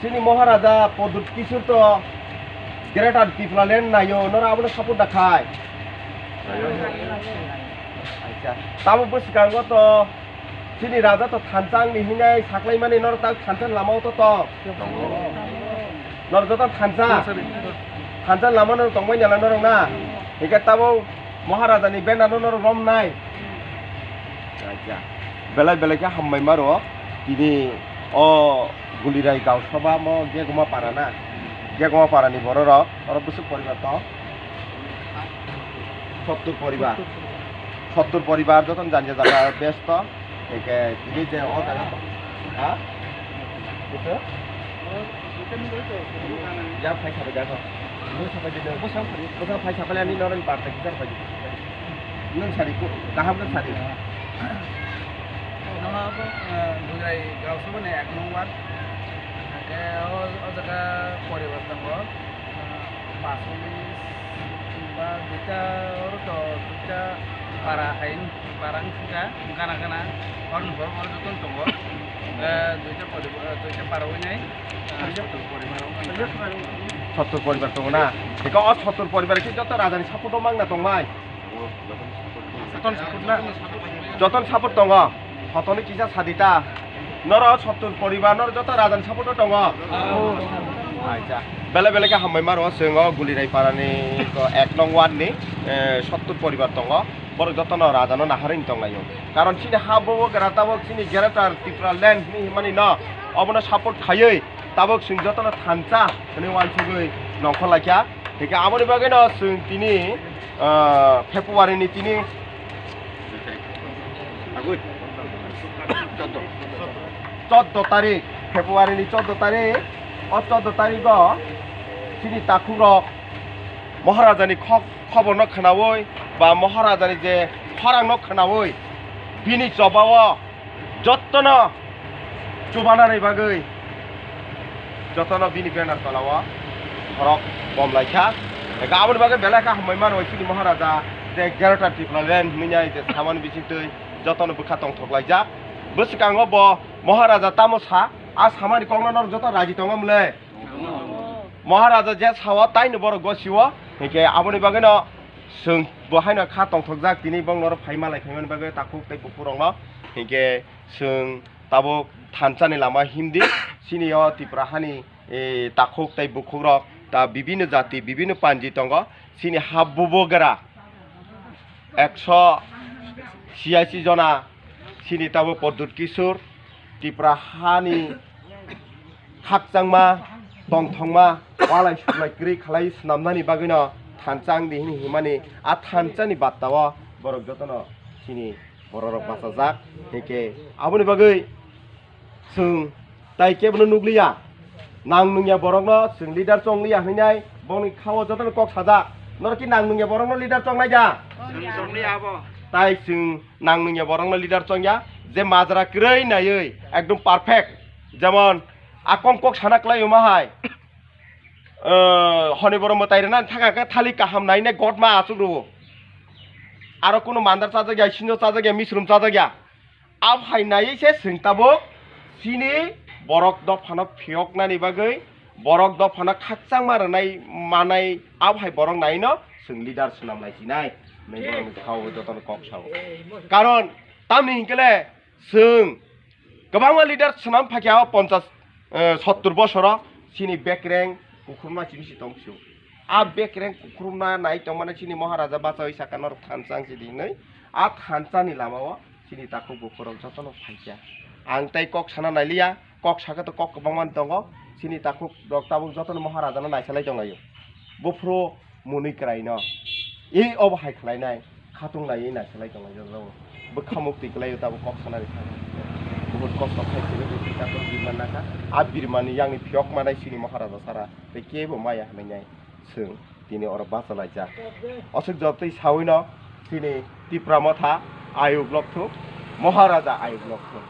sini Maharaja podut kisur to greater Tipra land na yo nora abuna support dakhai acha tamu busikang go to sini raja to thansang ni hinai saklai mani nor ta thansan lamau to nor joto thansan lama nor tongmai nyala nor na hika tabo Maharaja ni benda nor rom nai acha belai ka hammai maro ini Golirai gaw sabha mo gegoma parana gegoma parani bororo oro busuk poribar to 70 পরিবার যতন জানিয়ে যারা ব্যস্ত একে তিনি যে ও জায়গা হ্যাঁ বুঝছো যা ফাই খাবে দেখো সাফাই দিলে বসা ফাই সাফালে আমি নরন পারতে কি সাফাই নন সারি কো গাহাম কা সারি nama apa Golirai gaw sabha ne 1 number o jaga poribar tango 45 ba dita oro to dita para hain parang ka kana orun bor bor joton tongo duita parawai nai 70 পরিবার tongo na eka o 70 পরিবার ki joto rajani support mangna tongmai joton support tongo hotoni kisa sadita noro 70 পরিবার nor joto rajani support tongo acha bele ke hammai maro sengo Golirai parani ko 1 nong ward ni 70 পরিবার tongo bor jotono rajano naharin tonglayo karon sini habo gara tabok sini greater Tipra land ni mani no obono support khayoi tabok sing jotono Thansa ni wan sugoi nongkholakya hika amoni bage no sing tini February ni tini agoi 14 tarik February ni 14 tarik o 14 tarik go sini Lukurok Maharaja ni খবর ন খনাওই বা মহারাজানি যে খরাং ন খনাওই বিনি জবাও যতন চুবানানি বাগৈ যতন বিনি বেনার তলাও খরক বমলাইখা গাবন বাগে বেলাকা হামইমান হইছিনি মহারাজা যে 11টা টিপলা লেন মিনাই যে সামান বিচিতৈ যতন বুখা তং থকলাইজা বসকাঙ্গ ব মহারাজা তামসা আ সামানি কংনর যত রাজি তংমলে মহারাজা যে সাওয়া তাইনো বড় গসিও হেকে আবনি বাগে ন जों बहायनो खा तंथकजाक दिनै बंनर फाइमालाय फाइमान बागै ताखुक तै बुफुरंनो हिके जों ताबो थानसानि लामा हिमदि सिनियो तिप्राहानि ताखुक तै बुखुरक ता बिभिन्न जाति बिभिन्न पांजी तंग सिनि बुबाग्रा 186 जना सिनि ताबो पदुत किशोर तिप्राहानि खाकजांमा तंथंमा वालाय सुलाय ग्रि खालाय स्नामनानि बागैनो Thansang di hini himani a Thansa ni battawa borok jotono sini borok basajak heke aboni bagai sung tai kebno nukliya nang nungya borokno sung leader chongliya hinai boni khawo jotono kok sajak nor ki nang nungya borokno leader chonglai ja chongliya abo tai sung nang nungya borokno leader chongya je majra krei nayoi ekdom perfect যেমন akong kok sanaklai umahai হনি বড় মতাইরে না থাকা থালি কাহাম নাই না গটমা আচুরু আর কোনো মান্দার চাজা গিয়া সিনো চাজা গিয়া মিশ্রুম চাজা গিয়া আব হাইনাই সে সিংতাবো সিনি বরক দফানো ফিয়ক নানি বাগৈ বরক দফানো খাকচাং মারনাই মানাই আব হাই বরক নাই ন সিং লিডার সুনাম লাইছি নাই नै বরং খাও যতন কক সাও কারণ তামনি হিংকেলে সিং গোबां লিডার সুনাম ফাকিয়া 50 70 বছর সিনি বেকরেং Kukurma sini si tongsu, bekreng kukurma naik tongmana sini Maharaja basoi sakanor Thansang sini nai, Thansa ni lamawa sini taku bukurok jotono faija. Angtai kok sana nailia, kok saka to kok kebangan tongo, sini taku dok tabung jotono Maharaja na naisalai tongayo. Bufro muni kraino, ini obahai klai nai, katung nai ini naisalai tongayo jowo. Bekamuk tiklai tabu kok sana dikai. Buat kos pakai sini kita tuh gimana kan? Abir mani yang ni piok mana sini Maharaja sara, peke bomaya menyai, seng, ini orang bahasa laja. Asal jatuh sawino sini Tipra mata ayu blok tu, Maharaja ayu blok tu.